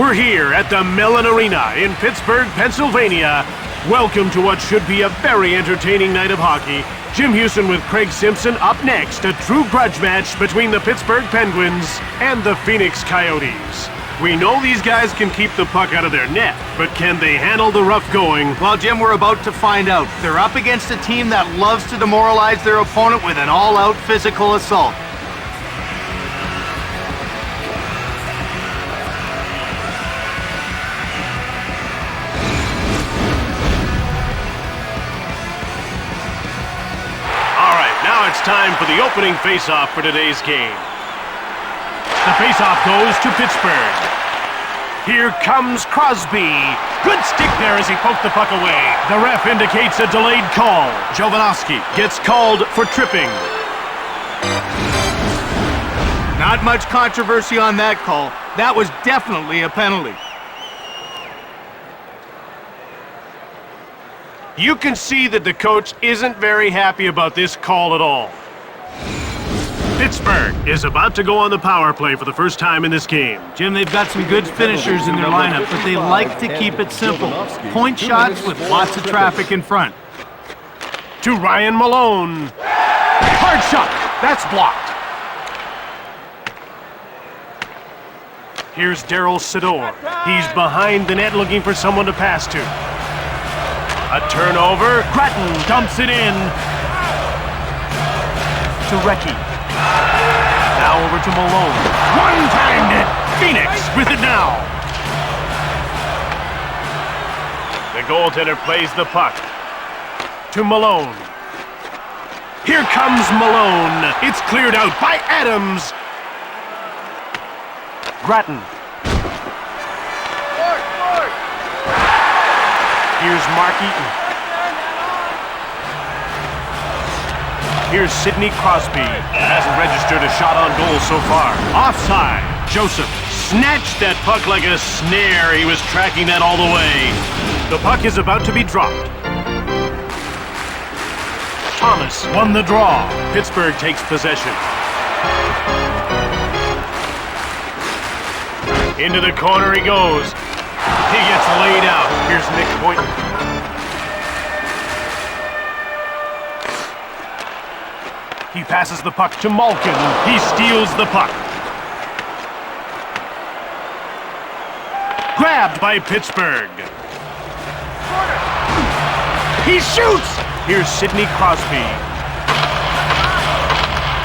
We're here at the Mellon Arena in Pittsburgh, Pennsylvania. Welcome to what should be a very entertaining night of hockey. Jim Houston with Craig Simpson up next. A true grudge match between the Pittsburgh Penguins and the Phoenix Coyotes. We know these guys can keep the puck out of their net, but can they handle the rough going? Well, Jim, we're about to find out. They're up against a team that loves to demoralize their opponent with an all-out physical assault. Now it's time for the opening face-off for today's game. The face-off goes to Pittsburgh. Here comes Crosby. Good stick there as he poked the puck away. The ref indicates a delayed call. Jovanovski gets called for tripping. Not much controversy on that call. That was definitely a penalty. You can see that the coach isn't very happy about this call at all. Pittsburgh is about to go on the power play for the first time in this game. Jim, they've got some good finishers in their lineup, but they like to keep it simple. Point shots with lots of traffic in front. To Ryan Malone. Hard shot. That's blocked. Here's Daryl Sador. He's behind the net looking for someone to pass to. A turnover. Grattan dumps it in. To Recchi. Now over to Malone. One-timed it. Phoenix with it now. The goaltender plays the puck. To Malone. Here comes Malone. It's cleared out by Adams. Grattan. Here's Mark Eaton. Here's Sidney Crosby. Hasn't registered a shot on goal so far. Offside. Joseph snatched that puck like a snare. He was tracking that all the way. The puck is about to be dropped. Thomas won the draw. Pittsburgh takes possession. Into the corner he goes. He gets laid out. Here's Nick Boynton. He passes the puck to Malkin. He steals the puck. Grabbed by Pittsburgh. He shoots! Here's Sidney Crosby.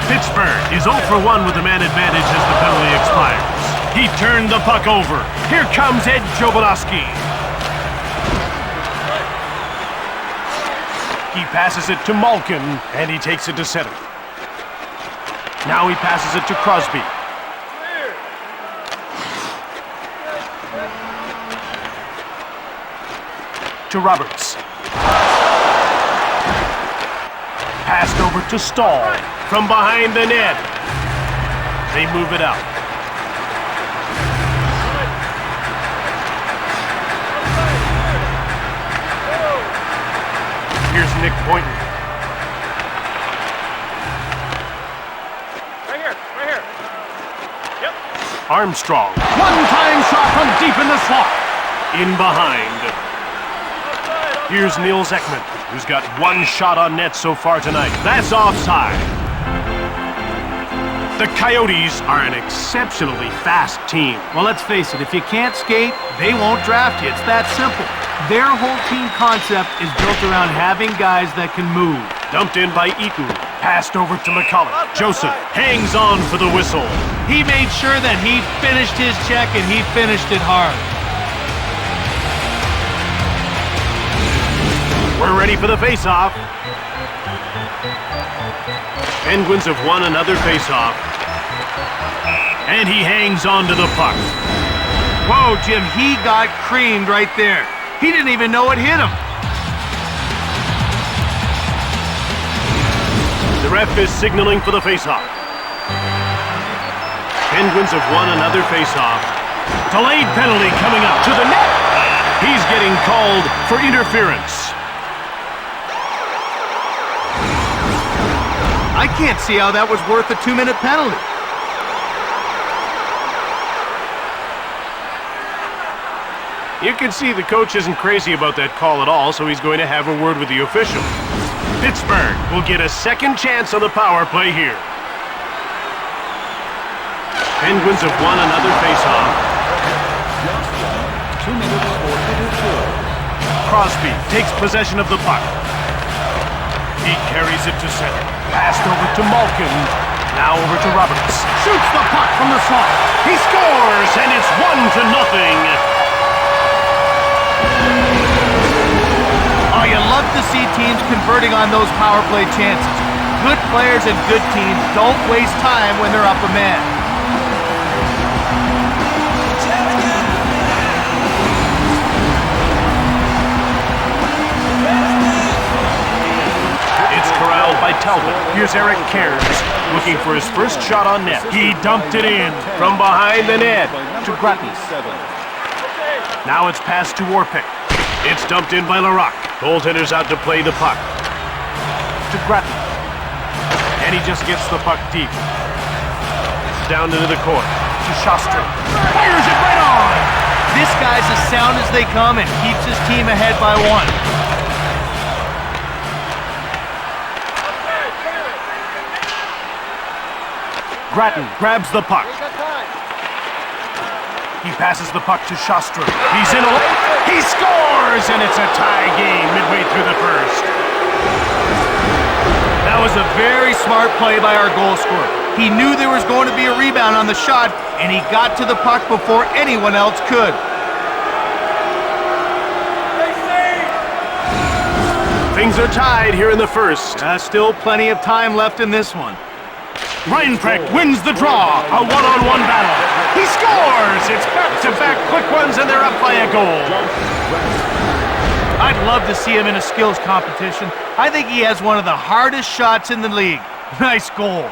Pittsburgh is 0 for 1 with the man advantage as the penalty expires. He turned the puck over. Here comes Ed Jovanovski. He passes it to Malkin, and he takes it to center. Now he passes it to Crosby. To Roberts. Passed over to Stahl. From behind the net. They move it out. Here's Nick Boynton. Right here. Yep. Armstrong. One-time shot from deep in the slot. In behind. Here's Niels Ekman, who's got one shot on net so far tonight. That's offside. The Coyotes are an exceptionally fast team. Well, let's face it, if you can't skate, they won't draft you. It's that simple. Their whole team concept is built around having guys that can move. Dumped in by Eaton. Passed over to McCullough. Joseph hangs on for the whistle. He made sure that he finished his check, and he finished it hard. We're ready for the face-off. Penguins have won another face-off. And he hangs on to the puck. Whoa, Jim, he got creamed right there. He didn't even know it hit him. The ref is signaling for the face-off. Penguins have won another face-off. Delayed penalty coming up to the net. He's getting called for interference. I can't see how that was worth a 2-minute penalty. You can see the coach isn't crazy about that call at all, so he's going to have a word with the official. Pittsburgh will get a second chance on the power play here. Penguins have won another faceoff. 2 minutes 42. Crosby takes possession of the puck. He carries it to center. Passed over to Malkin. Now over to Roberts. Shoots the puck from the slot. He scores, and it's 1-0. Oh, you love to see teams converting on those power play chances. Good players and good teams don't waste time when they're up a man. It's corralled by Talbot. Here's Eric Cairns looking for his first shot on net. He dumped it in from behind the net to Grattan. Now it's passed to Warpick. It's dumped in by Larocque. Goaltender's out to play the puck. To Grattan. And he just gets the puck deep. Down into the court. To Shostra. Fires it right on! This guy's as sound as they come and keeps his team ahead by 1. Grattan grabs the puck. He passes the puck to Shostra. He's in. He scores, and it's a tie game midway through the first. That was a very smart play by our goal scorer. He knew there was going to be a rebound on the shot, and he got to the puck before anyone else could. Things are tied here in the first. Still plenty of time left in this one. Reinprecht wins the draw. A one-on-one battle. He scores! It's back-to-back quick ones, and they're up by a goal. I'd love to see him in a skills competition. I think he has one of the hardest shots in the league. Nice goal.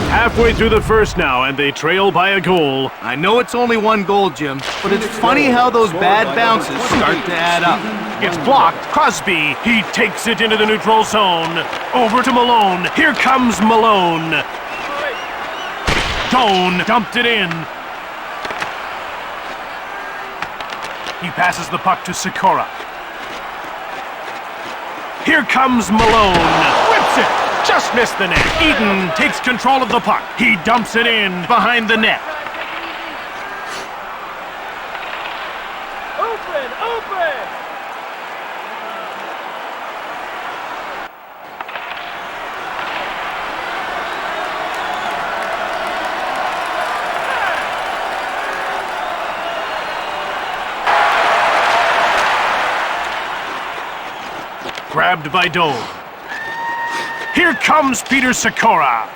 Halfway through the first now, and they trail by a goal. I know it's only 1 goal, Jim, but it's funny how those bad bounces start to add up. It's blocked. Crosby, he takes it into the neutral zone. Over to Malone. Here comes Malone. Doan dumped it in. He passes the puck to Sikora. Here comes Malone. Whips it. Just missed the net. Eden takes control of the puck. He dumps it in behind the net. Open! Grabbed by Doan. Here comes Peter Sikora.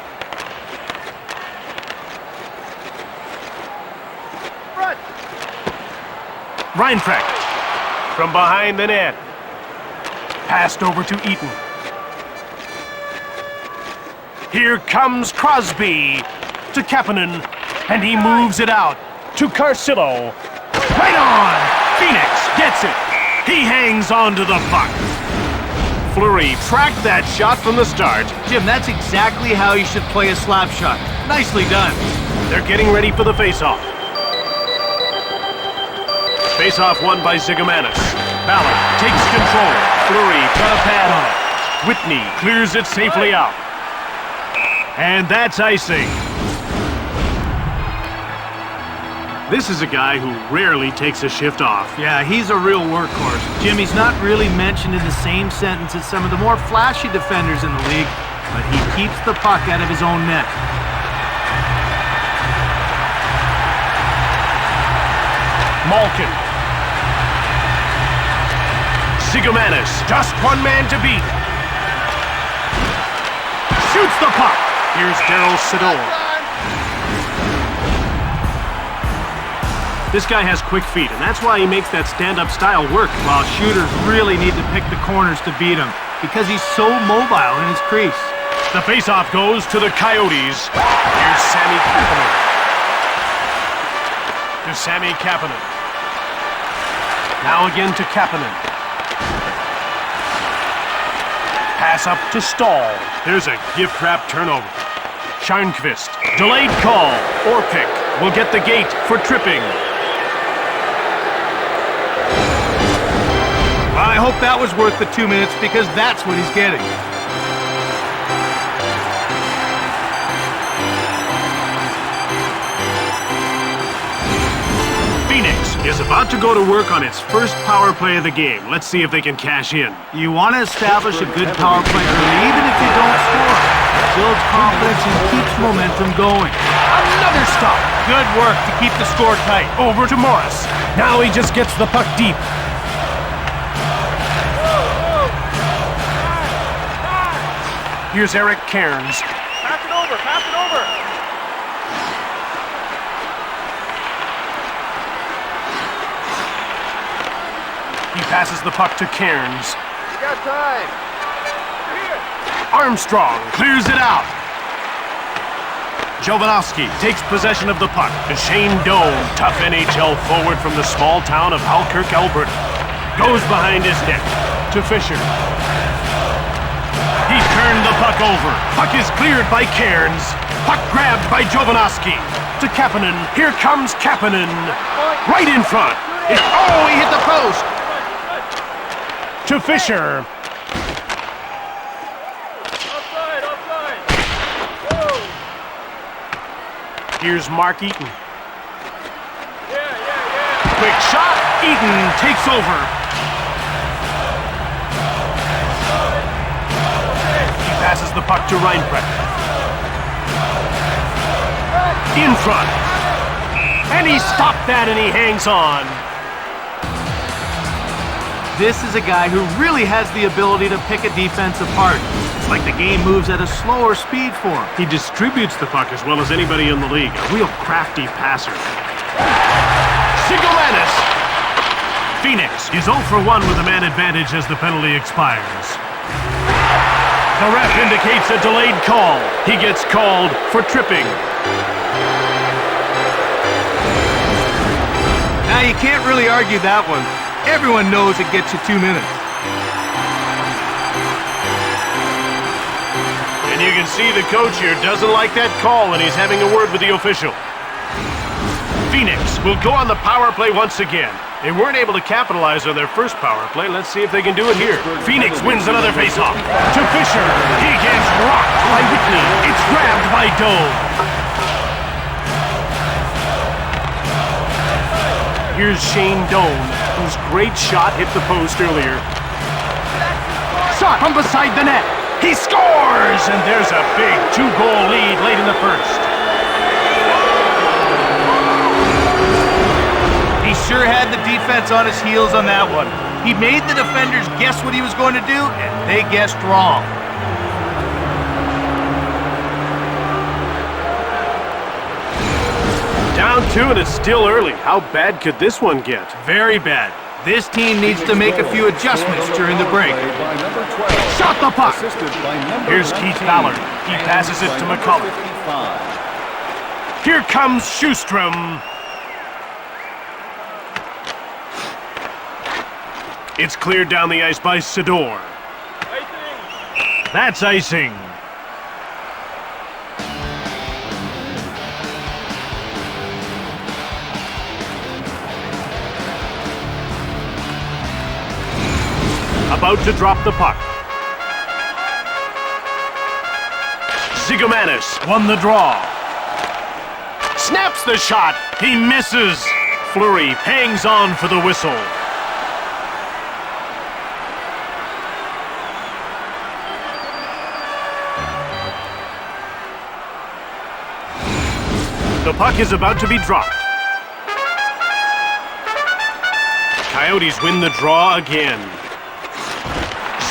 Front! Reinprecht from behind the net. Passed over to Eaton. Here comes Crosby to Kapanen, and he moves it out to Carcillo. Right on! Phoenix gets it. He hangs on to the puck. Fleury tracked that shot from the start. Jim, that's exactly how you should play a slap shot. Nicely done. They're getting ready for the face-off. Face-off won by Zigomanis. Ballard takes control. Fleury got a pad on it. Whitney clears it safely out. And that's icing. This is a guy who rarely takes a shift off. Yeah, he's a real workhorse. Jim, he's not really mentioned in the same sentence as some of the more flashy defenders in the league, but he keeps the puck out of his own net. Malkin. Zigomanis, just one man to beat. Shoots the puck. Here's Daryl Sedol. This guy has quick feet, and that's why he makes that stand-up style work. While shooters really need to pick the corners to beat him, because he's so mobile in his crease. The face-off goes to the Coyotes. Here's Sammy Kapanen. To Sammy Kapanen. Now again to Kapanen. Pass up to Stahl. There's a gift-wrap turnover. Scheinquist. Delayed call. Orpik will get the gate for tripping. Well, I hope that was worth the 2 minutes because that's what he's getting. Phoenix is about to go to work on its first power play of the game. Let's see if they can cash in. You want to establish a good power play early, even if you don't score. It builds confidence and keeps momentum going. Another stop. Good work to keep the score tight. Over to Morris. Now he just gets the puck deep. Here's Eric Cairns. Pass it over, pass it over. He passes the puck to Cairns. You got time. Here. Armstrong clears it out. Jovanovski takes possession of the puck to Shane Doan, tough NHL forward from the small town of Halkirk, Alberta. Goes behind his net to Fisher. He turned the puck over. Puck is cleared by Cairns. Puck grabbed by Jovanovski. To Kapanen. Here comes Kapanen. Right in front. Oh, he hit the post. To Fisher. Offside, offside. Whoa. Here's Mark Eaton. Yeah. Quick shot. Eaton takes over. He passes the puck to Reinprecht. In front. And he stopped that and he hangs on. This is a guy who really has the ability to pick a defense apart. It's like the game moves at a slower speed for him. He distributes the puck as well as anybody in the league. A real crafty passer. Sigomanis. Phoenix is 0 for 1 with a man advantage as the penalty expires. The ref indicates a delayed call. He gets called for tripping. Now, you can't really argue that one. Everyone knows it gets you 2 minutes. And you can see the coach here doesn't like that call, and he's having a word with the official. Phoenix will go on the power play once again. They weren't able to capitalize on their first power play. Let's see if they can do it here. Phoenix wins another faceoff. To Fisher. He gets rocked by Whitney. It's grabbed by Doe. Here's Shane Doan, whose great shot hit the post earlier. Shot from beside the net. He scores! And there's a big 2-goal lead late in the first. He sure had the defense on his heels on that one. He made the defenders guess what he was going to do, and they guessed wrong. Down 2 and it's still early. How bad could this one get? Very bad. This team needs to make a few adjustments during the break. Shot the puck! Here's Keith Ballard. He passes it to McCullough. Here comes Sjostrom. It's cleared down the ice by Sidor. Icing. That's icing. About to drop the puck. Zigomanis won the draw. Snaps the shot. He misses. Fleury hangs on for the whistle. The puck is about to be dropped. Coyotes win the draw again.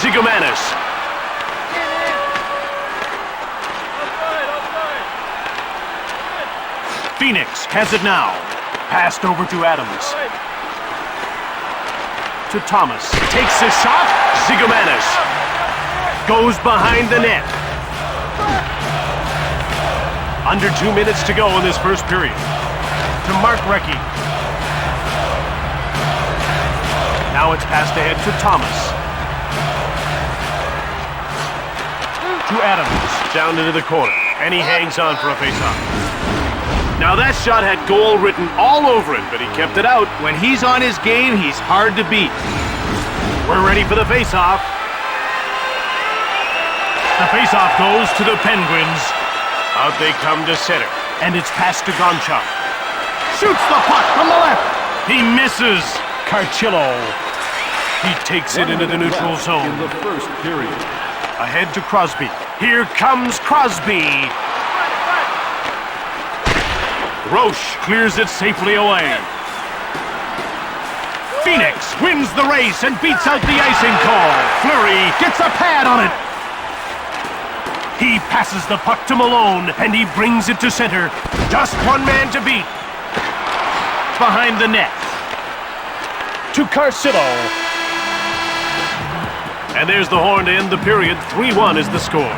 Zigomanis. Offside. Phoenix has it now. Passed over to Adams. To Thomas. Takes a shot. Zigomanis. Goes behind the net. Under 2 minutes to go in this first period. To Mark Recchi. Now it's passed ahead to Thomas. To Adams. Down into the corner. And he hangs on for a faceoff. Now that shot had goal written all over it, but he kept it out. When he's on his game, he's hard to beat. We're ready for the faceoff. The faceoff goes to the Penguins. Out they come to center. And it's passed to Gonchar. Shoots the puck from the left. He misses. Carcillo. He takes it into the neutral zone. In the first period. Ahead to Crosby. Here comes Crosby. Roche clears it safely away. Phoenix wins the race and beats out the icing call. Fleury gets a pad on it. He passes the puck to Malone, and he brings it to center. Just one man to beat. Behind the net. To Carcillo. And there's the horn to end the period. 3-1 is the score.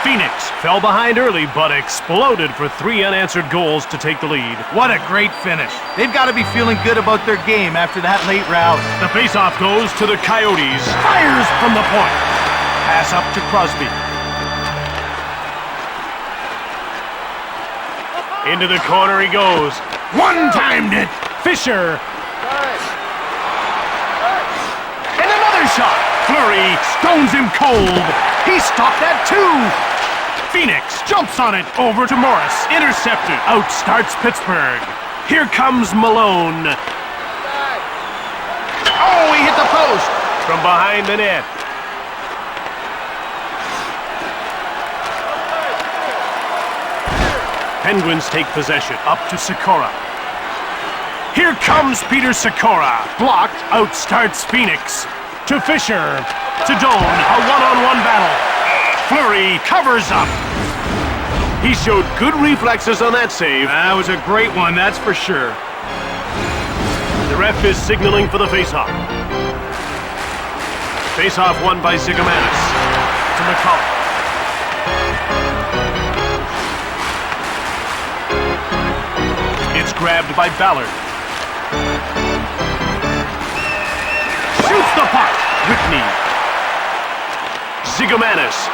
Phoenix fell behind early, but exploded for 3 unanswered goals to take the lead. What a great finish. They've got to be feeling good about their game after that late rally. The faceoff goes to the Coyotes. Fires from the point. Pass up to Crosby. Into the corner he goes. One-timed it. Fisher. And another shot. Fleury stones him cold. He stopped that too. Phoenix jumps on it over to Morris. Intercepted. Out starts Pittsburgh. Here comes Malone. Oh, he hit the post from behind the net. Penguins take possession. Up to Sikora. Here comes Peter Sikora. Blocked. Out starts Phoenix. To Fisher. To Doan. A one-on-one battle. Fleury covers up. He showed good reflexes on that save. That was a great one, that's for sure. The ref is signaling for the faceoff. Faceoff won by Zigomanis. To McCullough. It's grabbed by Ballard. Shoots the puck. Whitney. Zigomanis.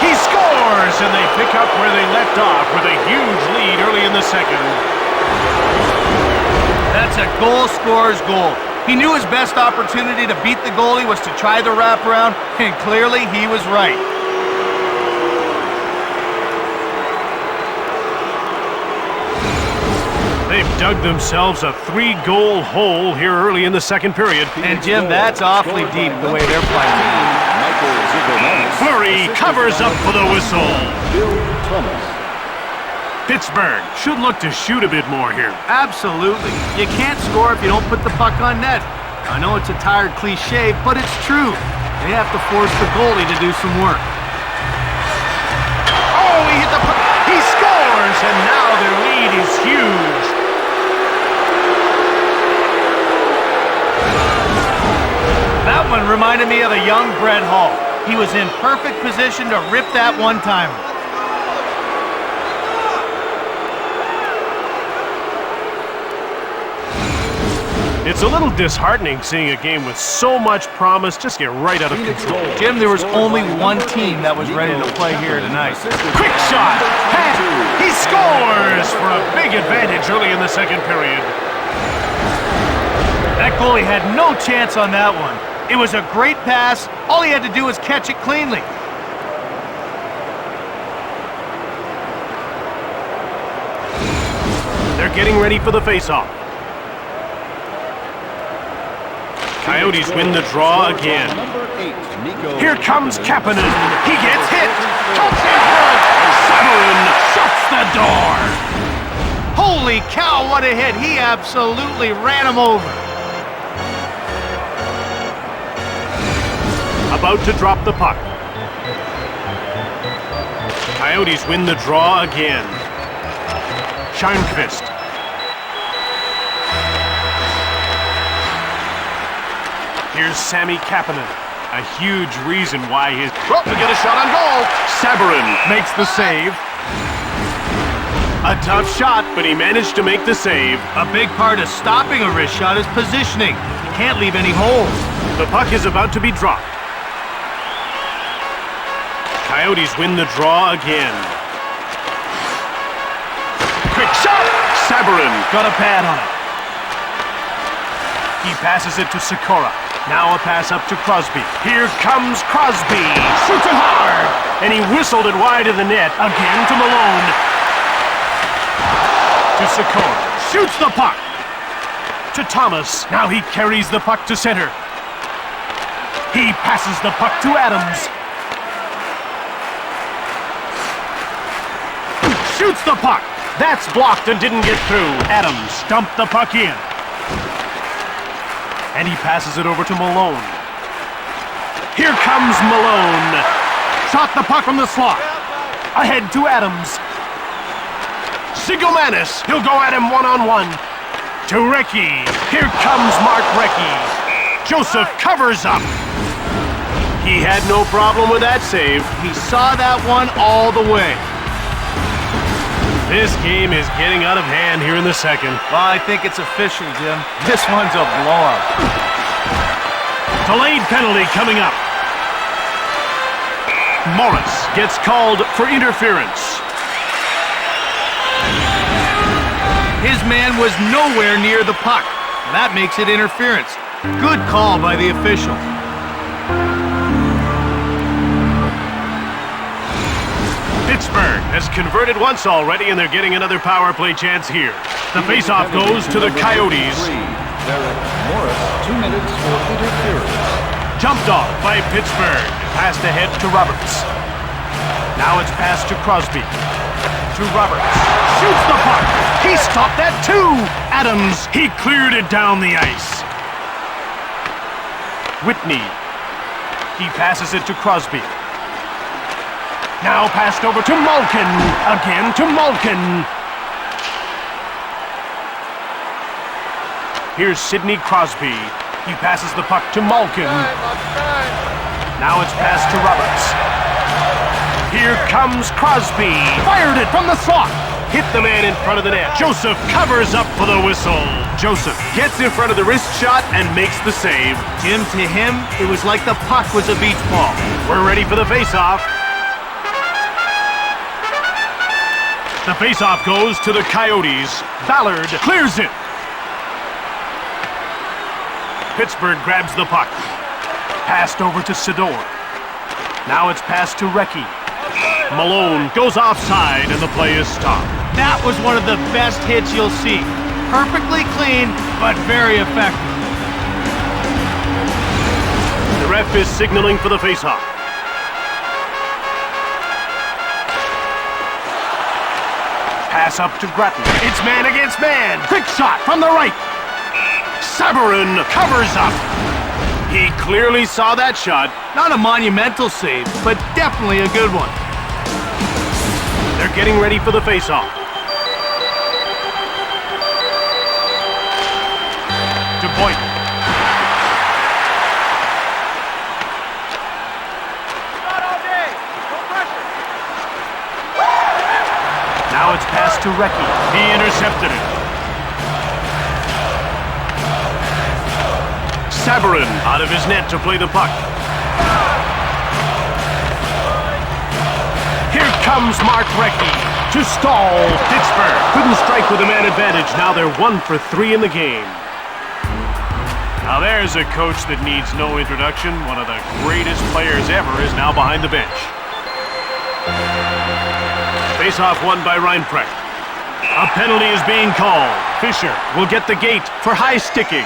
He scores, and they pick up where they left off with a huge lead early in the second. That's a goal scorer's goal. He knew his best opportunity to beat the goalie was to try the wraparound, and clearly he was right. They've dug themselves a 3-goal hole here early in the second period. And Jim, that's awfully deep the way they're playing. Fleury covers up for the whistle. Pittsburgh should look to shoot a bit more here. Absolutely. You can't score if you don't put the puck on net. I know it's a tired cliche, but it's true. They have to force the goalie to do some work. Oh, he hit the puck. He scores, and now their lead is huge. That one reminded me of a young Brett Hall. He was in perfect position to rip that one-timer. It's a little disheartening seeing a game with so much promise just get right out of control. Jim, there was only one team that was ready to play here tonight. Quick shot! He scores for a big advantage early in the second period. That goalie had no chance on that one. It was a great pass. All he had to do was catch it cleanly. They're getting ready for the face-off. Coyotes win the draw again. Here comes Kapanen. He gets hit. Cuts in front. Severin shuts the door. Holy cow, what a hit. He absolutely ran him over. About to drop the puck. Coyotes win the draw again. Scheinquist. Here's Sami Kapanen. A huge reason why his... Oh, to get a shot on goal. Severin makes the save. A tough shot, but he managed to make the save. A big part of stopping a wrist shot is positioning. You can't leave any holes. The puck is about to be dropped. Coyotes win the draw again. Quick shot! Severin got a pad on it. He passes it to Sikora. Now a pass up to Crosby. Here comes Crosby. Shoots it hard. And he whistled it wide of the net. Again to Malone. To Sikora. Shoots the puck. To Thomas. Now he carries the puck to center. He passes the puck to Adams. Shoots the puck. That's blocked and didn't get through. Adams dumped the puck in. And he passes it over to Malone. Here comes Malone. Shot the puck from the slot. Ahead to Adams. Sigomanis. He'll go at him one-on-one. To Recchi. Here comes Mark Recchi. Joseph covers up. He had no problem with that save. He saw that one all the way. This game is getting out of hand here in the second. Well, I think it's official, Jim. This one's a blowout. Delayed penalty coming up. Morris gets called for interference. His man was nowhere near the puck. That makes it interference. Good call by the official. Pittsburgh has converted once already, and they're getting another power play chance here. The faceoff goes to the Coyotes. Morris, 2 minutes for interference. Jumped off by Pittsburgh. Passed ahead to Roberts. Now it's passed to Crosby. To Roberts. Shoots the puck. He stopped that too. Adams. He cleared it down the ice. Whitney. He passes it to Crosby. Now passed over to Malkin. Again to Malkin. Here's Sidney Crosby. He passes the puck to Malkin. Now it's passed to Roberts. Here comes Crosby. Fired it from the slot. Hit the man in front of the net. Joseph covers up for the whistle. Joseph gets in front of the wrist shot and makes the save. Jim, to him, it was like the puck was a beach ball. We're ready for the faceoff. The faceoff goes to the Coyotes. Ballard clears it. Pittsburgh grabs the puck. Passed over to Sidor. Now it's passed to Recchi. Malone goes offside and the play is stopped. That was one of the best hits you'll see. Perfectly clean, but very effective. The ref is signaling for the faceoff. Pass up to Grattan. It's man against man. Quick shot from the right. Severin covers up. He clearly saw that shot. Not a monumental save, but definitely a good one. They're getting ready for the faceoff. To point. Not all day. No pressure. Now it's passed to Recchi. He intercepted it. Severin out of his net to play the puck. Here comes Mark Recchi to stall. Pittsburgh couldn't strike with a man advantage. Now they're 1 for 3 in the game. Now there's a coach that needs no introduction. One of the greatest players ever is now behind the bench. Face-off won by Reinprecht. A penalty is being called. Fisher will get the gate for high sticking.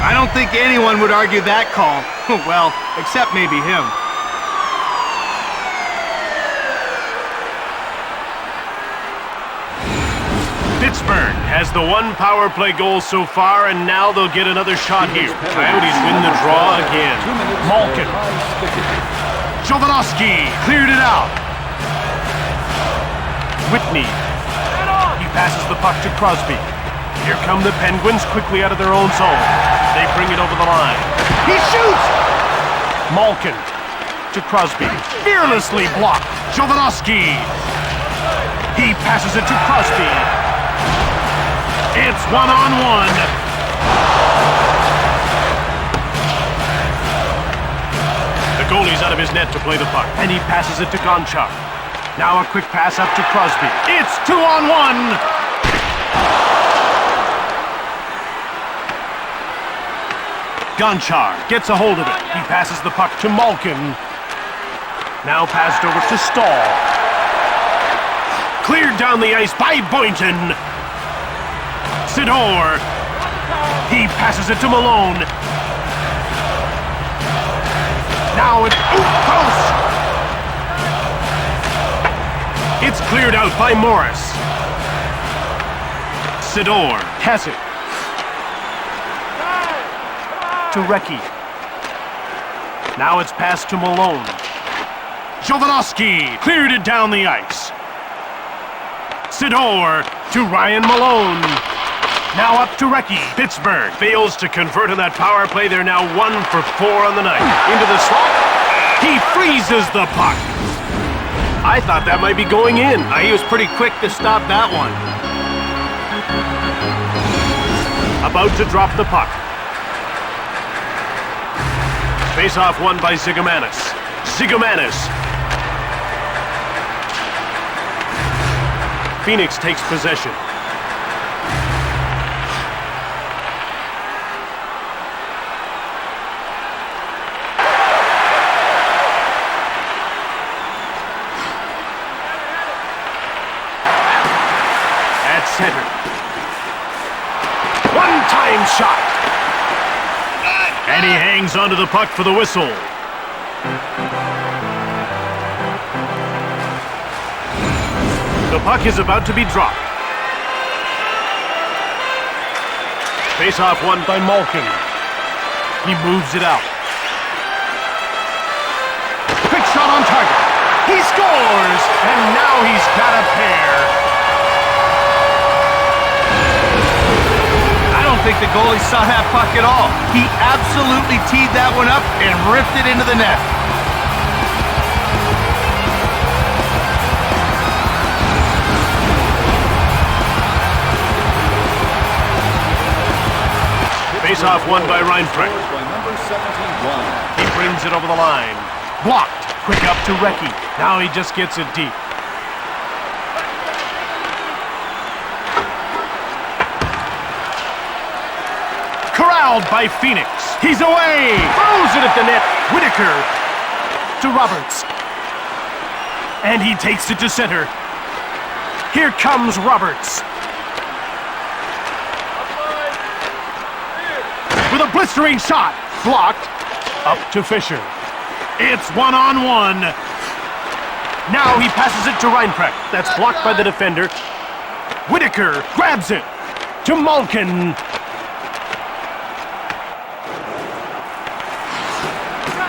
I don't think anyone would argue that call. Well, except maybe him. Pittsburgh has the one power play goal so far, and now they'll get another shot here. Coyotes win the draw again. Malkin. Jovanovski cleared it out. Whitney. He passes the puck to Crosby. Here come the Penguins quickly out of their own zone. They bring it over the line. He shoots! Malkin to Crosby. Fearlessly blocked. Jovanovski. He passes it to Crosby. It's one-on-one. The goalie's out of his net to play the puck, and he passes it to Gonchar. Now a quick pass up to Crosby. It's 2-on-1. Gonchar gets a hold of it. He passes the puck to Malkin. Now passed over to Stahl. Cleared down the ice by Boynton. Sidor. He passes it to Malone. Now it's close. It's cleared out by Morris. Sidor has it. To Recchi. Now it's passed to Malone. Jovanovski cleared it down the ice. Sidor to Ryan Malone. Now up to Recchi. Pittsburgh fails to convert on that power play. They're now 1 for 4 on the night. Into the slot. He freezes the puck. I thought that might be going in. He was pretty quick to stop that one. About to drop the puck. Face-off won by Zigomanis. Zigomanis. Phoenix takes possession. At center. One-time shot. And he hangs onto the puck for the whistle. The puck is about to be dropped. Face-off won by Malkin. He moves it out. Quick shot on target. He scores! And now he's got a pair. I don't think the goalie saw that puck at all. He absolutely teed that one up and ripped it into the net. Face-off won by Reinfrecht. By number 71. He brings it over the line. Blocked. Quick up to Recchi. Now he just gets it deep. Corralled by Phoenix. He's away. Throws it at the net. Whitaker to Roberts. And he takes it to center. Here comes Roberts. With a blistering shot. Blocked. Up to Fisher. It's one-on-one. Now he passes it to Reinprecht. That's blocked by the defender. Whitaker grabs it to Malkin.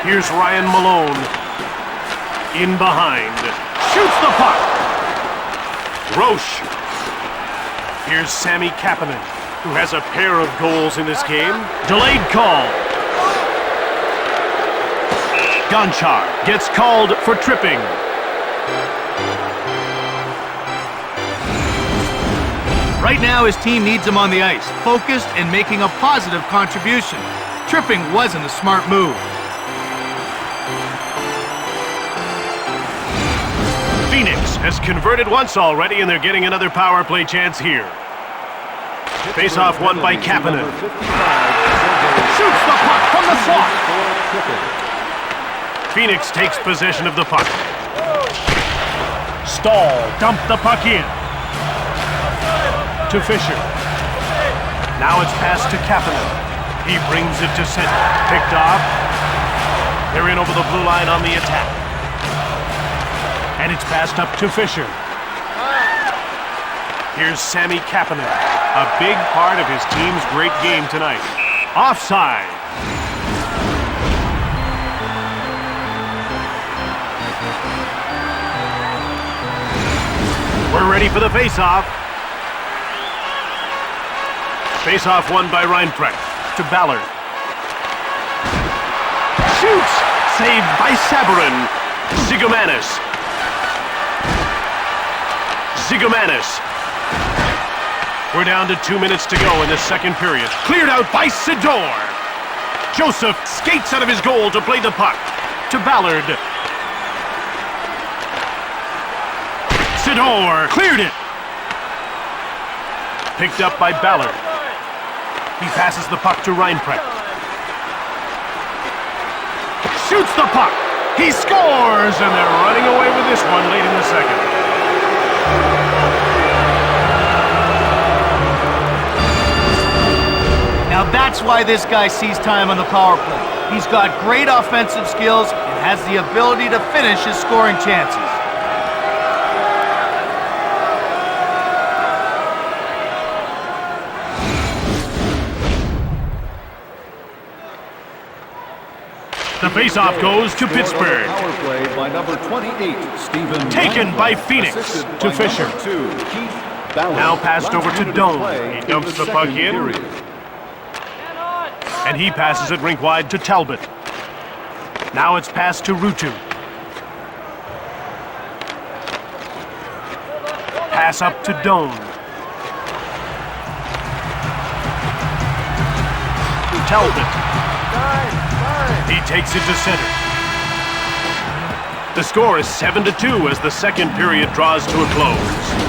Here's Ryan Malone. In behind. Shoots the puck. Roche. Here's Sami Kapanen, who has a pair of goals in this game. Delayed call. Gonchar gets called for tripping. Right now, his team needs him on the ice, focused and making a positive contribution. Tripping wasn't a smart move. Phoenix has converted once already, and they're getting another power play chance here. Face-off won by Kapanen. Shoots the puck from the slot. Phoenix takes possession of the puck. Stahl dumped the puck in. To Fisher. Now it's passed to Kapanen. He brings it to center. Picked off. They're in over the blue line on the attack. And it's passed up to Fisher. Here's Sammy Kapanen, a big part of his team's great game tonight. Offside. We're ready for the face-off. Face-off won by Reinprecht to Ballard. Shoots! Saved by Sabarin. Zigomanis. We're down to 2 minutes to go in this second period. Cleared out by Sidor. Joseph skates out of his goal to play the puck. To Ballard. Sidor cleared it. Picked up by Ballard. He passes the puck to Reinprecht. Shoots the puck. He scores, and they're running away with this one late in the second. Now that's why this guy sees time on the power play. He's got great offensive skills and has the ability to finish his scoring chances. The face-off goes to Pittsburgh. Power play by number 28, Stephen. Taken by Phoenix to Fisher. Now passed over to Doan. He dumps the puck in. And he passes it rink wide to Talbot. Now it's passed to Ruutu. Pass up to Doan. Talbot. He takes it to center. The score is 7-2 as the second period draws to a close.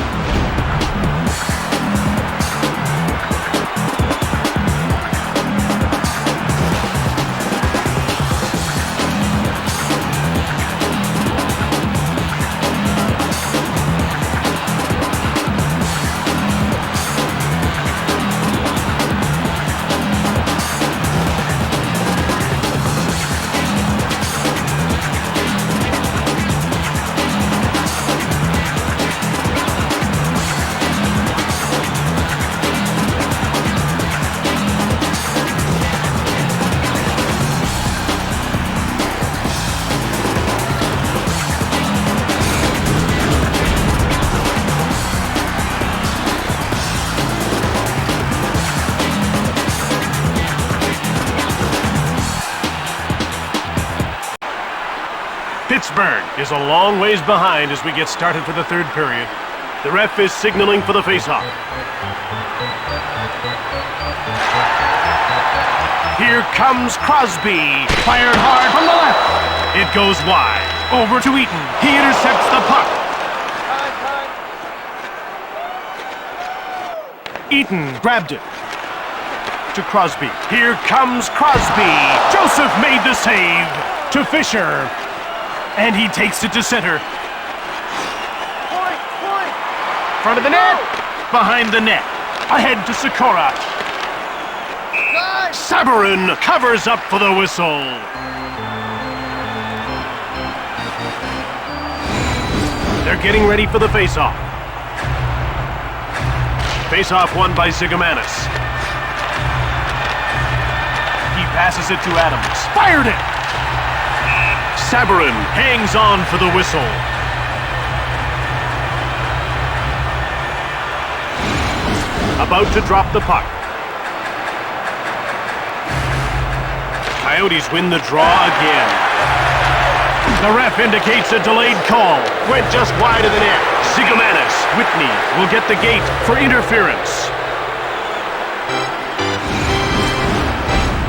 Pittsburgh is a long ways behind as we get started for the third period. The ref is signaling for the faceoff. Here comes Crosby. Fired hard from the left. It goes wide. Over to Eaton. He intercepts the puck. Eaton grabbed it. To Crosby. Here comes Crosby. Joseph made the save. To Fisher. And he takes it to center. Point! Front of the net. Behind the net. Ahead to Sikora. Sabarin covers up for the whistle. They're getting ready for the face-off. Face-off won by Zigomanis. He passes it to Adams. Fired it! Sabarin hangs on for the whistle. About to drop the puck. Coyotes win the draw again. The ref indicates a delayed call. Went just wide of the net. Zigomanis, Whitney will get the gate for interference.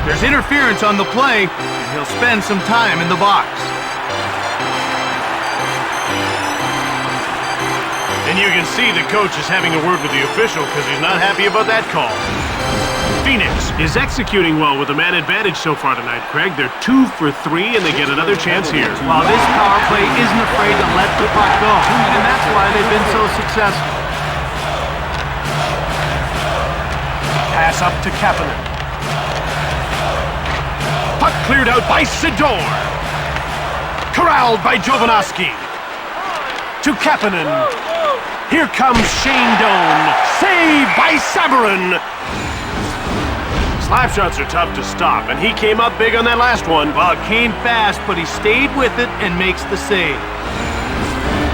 There's interference on the play, and he'll spend some time in the box. And you can see the coach is having a word with the official because he's not happy about that call. Phoenix is executing well with a man advantage so far tonight, Craig. They're 2 for 3, and they get another chance here. Well, this power play isn't afraid to let the puck go, and that's why they've been so successful. Pass up to Kapanen. Cleared out by Sidor. Corralled by Jovanovski. To Kapanen. Here comes Shane Doan. Saved by Sabarin. Slap shots are tough to stop, and he came up big on that last one. Well, it came fast, but he stayed with it and makes the save.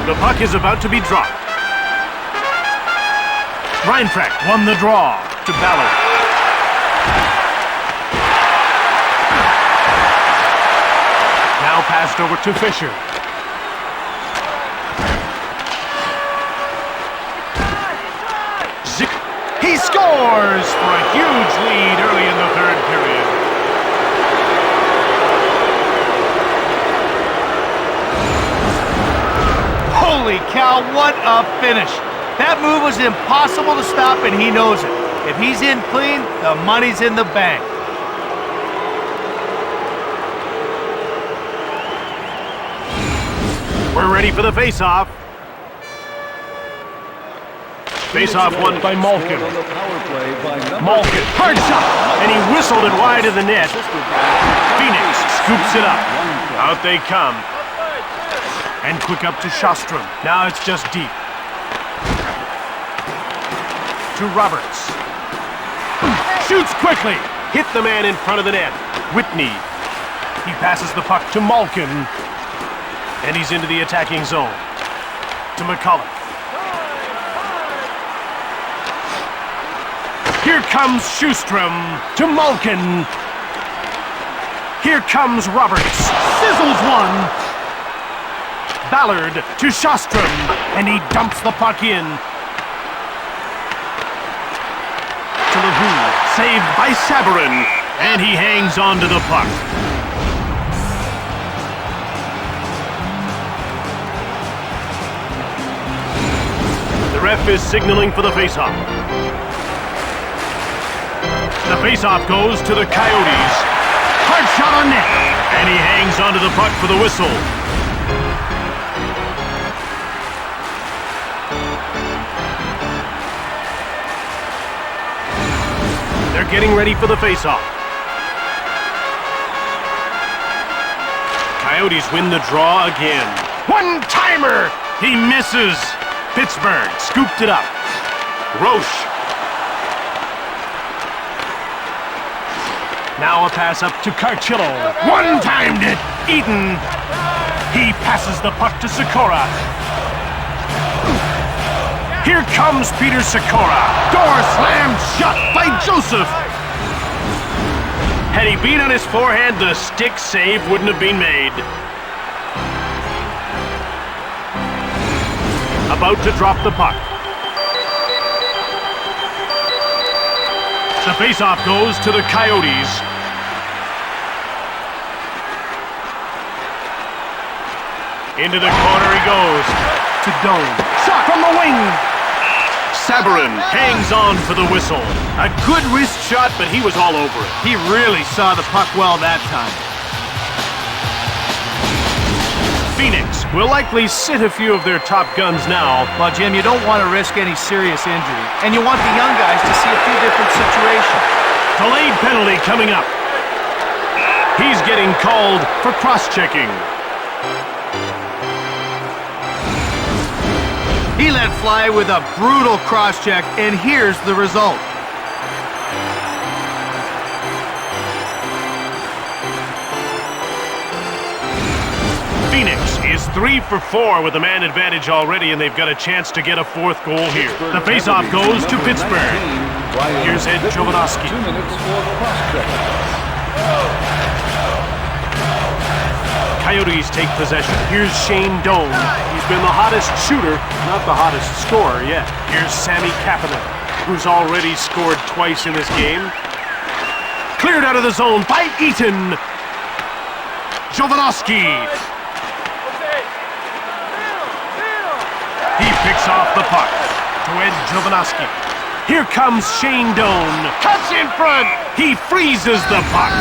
The puck is about to be dropped. Reinfrecht won the draw to Ballard. Now passed over to Fisher. He scores for a huge lead early in the third period. Holy cow, what a finish. That move was impossible to stop, and he knows it. If he's in clean, the money's in the bank. We're ready for the face-off. Face-off won by Malkin. Malkin, hard shot, and he whistled it wide of the net. Phoenix scoops it up. Out they come. And quick up to Shostrom. Now it's just deep. To Roberts. Shoots quickly. Hit the man in front of the net. Whitney. He passes the puck to Malkin. And he's into the attacking zone. To McCulloch. Here comes Sjostrom to Malkin. Here comes Roberts. Sizzles one. Ballard to Sjostrom. And he dumps the puck in. To LaHoo. Saved by Sabarin. And he hangs on to the puck. The ref is signaling for the faceoff. The faceoff goes to the Coyotes. Hard shot on net. And he hangs onto the puck for the whistle. They're getting ready for the faceoff. Coyotes win the draw again. One-timer! He misses. Pittsburgh scooped it up. Roche. Now a pass up to Carchillo. One-timed it. Eden. He passes the puck to Sikora. Here comes Peter Sikora. Door slammed shut by Joseph. Had he been on his forehand, the stick save wouldn't have been made. About to drop the puck. The faceoff goes to the Coyotes. Into the corner he goes. To Doan. Shot from the wing. Sabarin hangs on for the whistle. A good wrist shot, but he was all over it. He really saw the puck well that time. Phoenix will likely sit a few of their top guns now. Well, Jim, you don't want to risk any serious injury, and you want the young guys to see a few different situations. Delayed penalty coming up. He's getting called for cross-checking. He let fly with a brutal cross-check, and here's the result. Phoenix is 3 for 4 with a man advantage already, and they've got a chance to get a fourth goal here. The faceoff goes to Pittsburgh. Here's Ed Jovanovski. 2 minutes for cross-checking. Coyotes take possession. Here's Shane Doan. He's been the hottest shooter, not the hottest scorer yet. Here's Sammy Kapanen, who's already scored twice in this game. Cleared out of the zone by Eaton. Jovanovski. He picks off the puck to Ed Jovanovski. Here comes Shane Doan. Cuts in front. He freezes the puck.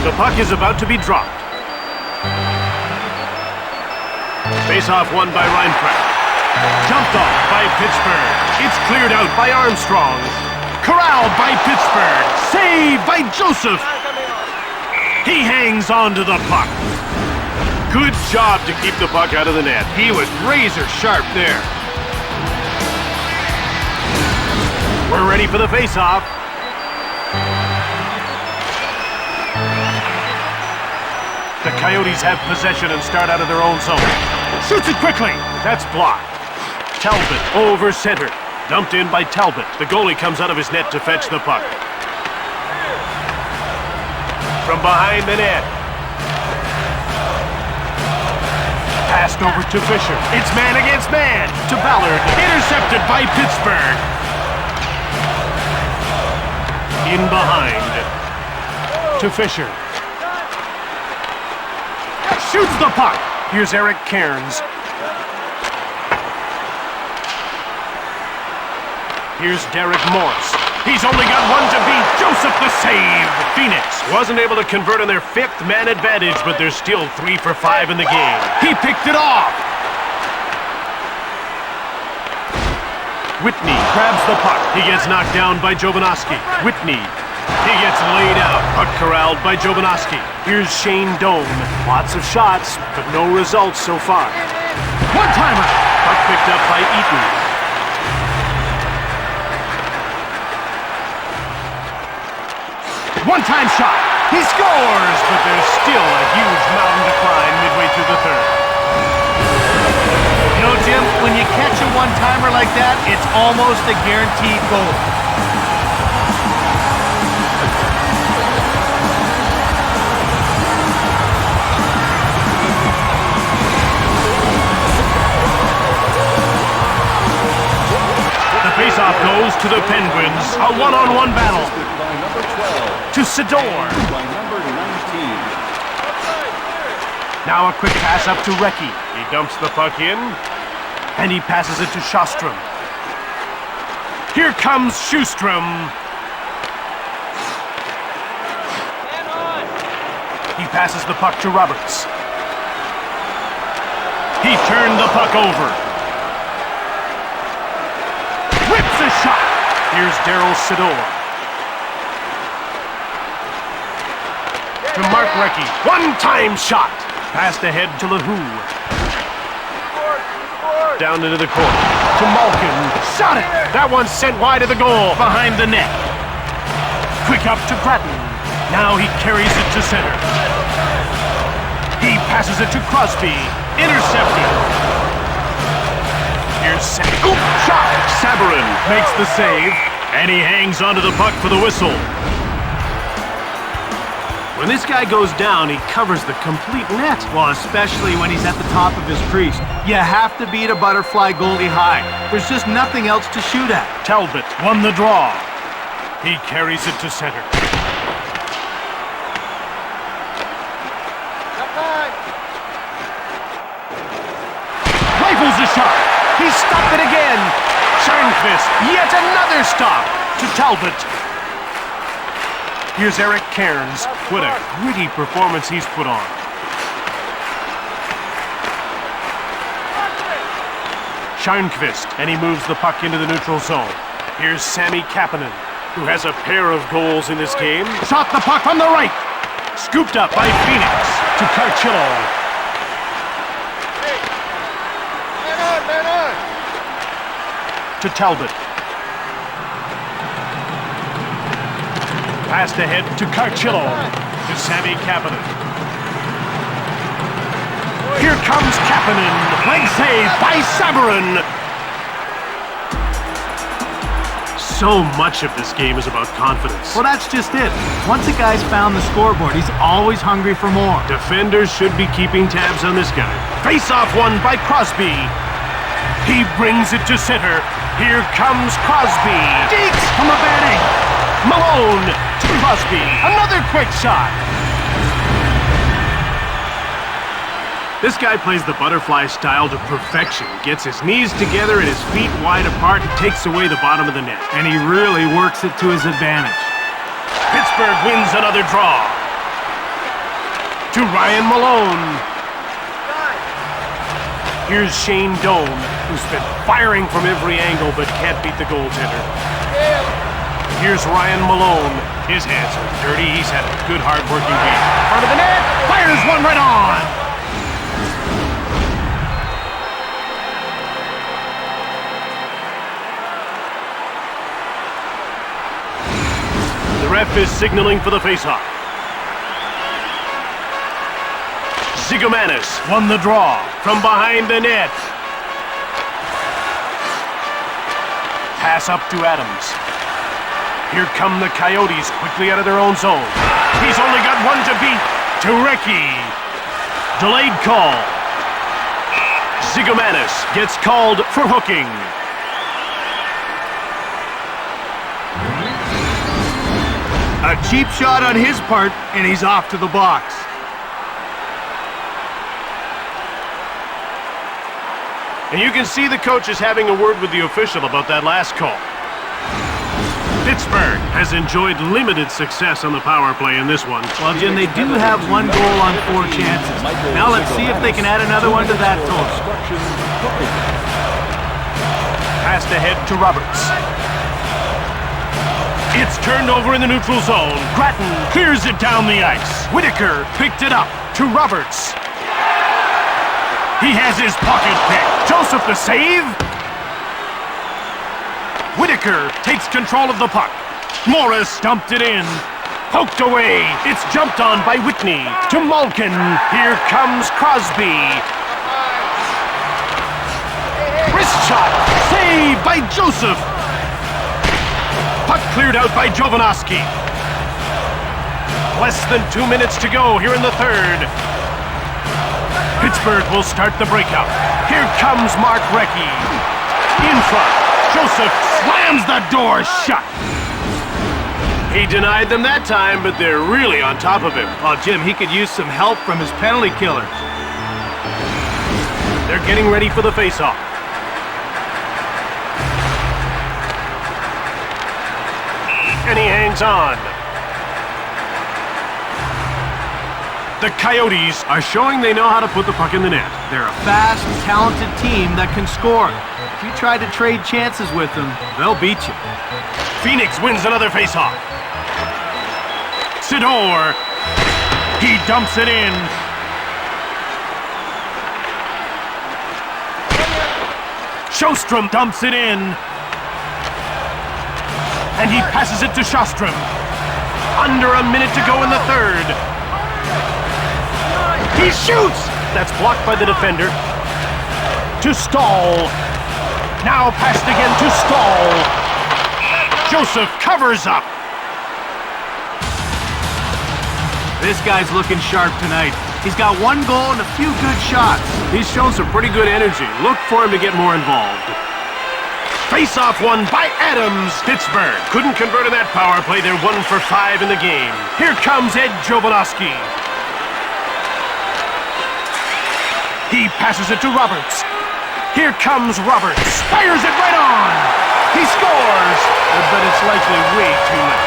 The puck is about to be dropped. Face-off won by Reinfrecht. Jumped off by Pittsburgh. It's cleared out by Armstrong. Corralled by Pittsburgh. Saved by Joseph. He hangs on to the puck. Good job to keep the puck out of the net. He was razor sharp there. We're ready for the face-off. The Coyotes have possession and start out of their own zone. Shoots it quickly. That's blocked. Talbot over center. Dumped in by Talbot. The goalie comes out of his net to fetch the puck. From behind the net. Passed over to Fisher. It's man against man. To Ballard. Intercepted by Pittsburgh. In behind. To Fisher. Shoots the puck. Here's Eric Cairns. Here's Derek Morris. He's only got one to beat. Joseph the save. Phoenix wasn't able to convert on their fifth man advantage, but they're still 3 for 5 in the game. He picked it off. Whitney grabs the puck. He gets knocked down by Jovanovski. Whitney. He gets laid out. Puck corralled by Jovanovski. Here's Shane Doan. Lots of shots, but no results so far. One-timer. Puck picked up by Eaton. One-time shot. He scores, but there's still a huge mountain to climb midway through the third. You know, Jim, when you catch a one-timer like that, it's almost a guaranteed goal. The faceoff goes to the Penguins. A one-on-one battle. By number 12. To Sador. By number 19. Now a quick pass up to Recchi. He dumps the puck in, and he passes it to Shostrom. Here comes Sjostrom. He passes the puck to Roberts. He turned the puck over. Whips a shot. Here's Daryl Sador. To Mark Recchi. One-time shot. Passed ahead to LaHoo. Down into the corner. To Malkin. Shot it. That one's sent wide of the goal. Behind the net. Quick up to Grattan. Now he carries it to center. He passes it to Crosby. Intercepted. Here's Oop! Shot. Sabourin makes the save. And he hangs onto the puck for the whistle. When this guy goes down, he covers the complete net. Well, especially when he's at the top of his crease. You have to beat a butterfly goalie high. There's just nothing else to shoot at. Talbot won the draw. He carries it to center. Rifles a shot. He stopped it again. Sharnqvist, yet another stop to Talbot. Here's Eric Cairns. What a gritty performance he's put on. Sharnqvist, and he moves the puck into the neutral zone. Here's Sami Kapanen, who has a pair of goals in this game. Shot the puck on the right. Scooped up by Phoenix to Carcillo. Man on! To Talbot. Passed ahead to Carcillo. To Sami Kapanen. Here comes Kapanen. Leg save by Sabourin. So much of this game is about confidence. Well, that's just it. Once a guy's found the scoreboard, he's always hungry for more. Defenders should be keeping tabs on this guy. Face-off won by Crosby. He brings it to center. Here comes Crosby. Deeks from a bad angle. Malone to Crosby. Another quick shot. This guy plays the butterfly style to perfection. Gets his knees together and his feet wide apart and takes away the bottom of the net. And he really works it to his advantage. Pittsburgh wins another draw. To Ryan Malone. Here's Shane Doan, who's been firing from every angle but can't beat the goaltender. Here's Ryan Malone. His hands are dirty. He's had a good, hard-working game. Front of the net, fires one right on. The ref is signaling for the faceoff. Zigomanis won the draw from behind the net. Pass up to Adams. Here come the Coyotes quickly out of their own zone. He's only got one to beat. Turecki. Delayed call. Zigomanis gets called for hooking. A cheap shot on his part, and he's off to the box. And you can see the coach is having a word with the official about that last call. Pittsburgh has enjoyed limited success on the power play in this one. Well, Jim, they do have 1 goal on 4 chances. Now let's see if they can add another one to that total. Passed ahead to Roberts. It's turned over in the neutral zone. Grattan clears it down the ice. Whitaker picked it up to Roberts. He has his pocket pick. Joseph the save. Whitaker takes control of the puck. Morris dumped it in. Poked away. It's jumped on by Whitney. To Malkin. Here comes Crosby. Wrist shot. Saved by Joseph. Puck cleared out by Jovanovski. Less than 2 minutes to go here in the third. Pittsburgh will start the breakout. Here comes Mark Recchi. In front. Joseph slams the door shut. He denied them that time, but they're really on top of him. Oh, Jim, he could use some help from his penalty killers. They're getting ready for the faceoff. And he hangs on. The Coyotes are showing they know how to put the puck in the net. They're a fast, talented team that can score. If you try to trade chances with them, they'll beat you. Phoenix wins another faceoff. Sidor. He dumps it in. Sjostrom dumps it in. And he passes it to Sjostrom. Under a minute to go in the third. He shoots! That's blocked by the defender. To Stahl. Now passed again to Stahl. Joseph covers up. This guy's looking sharp tonight. He's got 1 goal and a few good shots. He's shown some pretty good energy. Look for him to get more involved. Face-off won by Adams. Pittsburgh couldn't convert on that power play. They're 1 for 5 in the game. Here comes Ed Jovanovski. He passes it to Roberts. Here comes Roberts. Fires it right on. He scores, but it's likely way too late.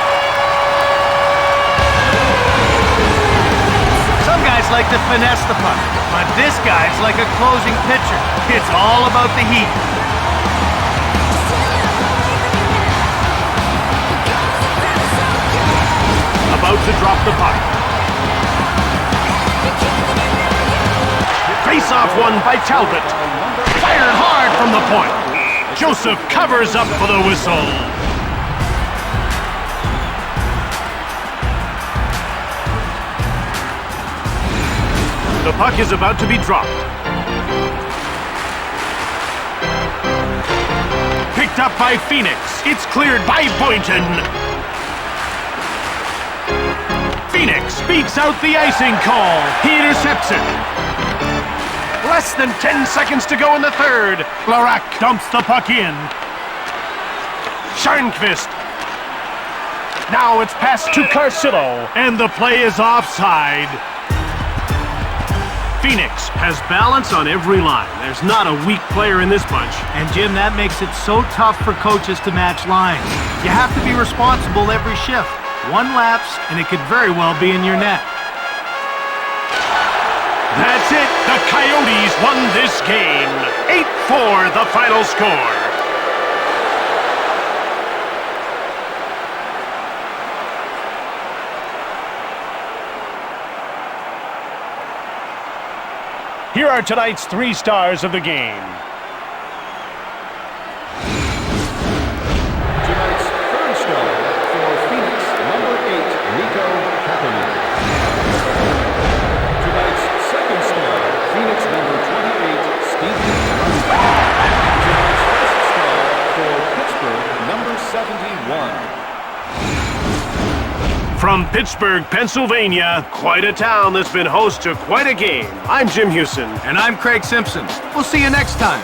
Some guys like to finesse the puck, but this guy's like a closing pitcher. It's all about the heat. About to drop the puck. Face-off won by Talbot. Fired hard from the point. Joseph covers up for the whistle. The puck is about to be dropped. Picked up by Phoenix. It's cleared by Boynton. Phoenix beats out the icing call. He intercepts it. Less than 10 seconds to go in the third. Larac dumps the puck in. Sharnqvist. Now it's passed to Carcillo, and the play is offside. Phoenix has balance on every line. There's not a weak player in this bunch. And Jim, that makes it so tough for coaches to match lines. You have to be responsible every shift. 1 lapse, and it could very well be in your net. That's it. The Coyotes won this game. 8-4 the final score. Here are tonight's 3 stars of the game. Tonight's third star for Phoenix, number 8, Nico Kapanen. Tonight's second star, Phoenix, number 28, Stephen Brunberg. Tonight's first star for Pittsburgh, number 71. From Pittsburgh, Pennsylvania, quite a town that's been host to quite a game. I'm Jim Houston. And I'm Craig Simpson. We'll see you next time.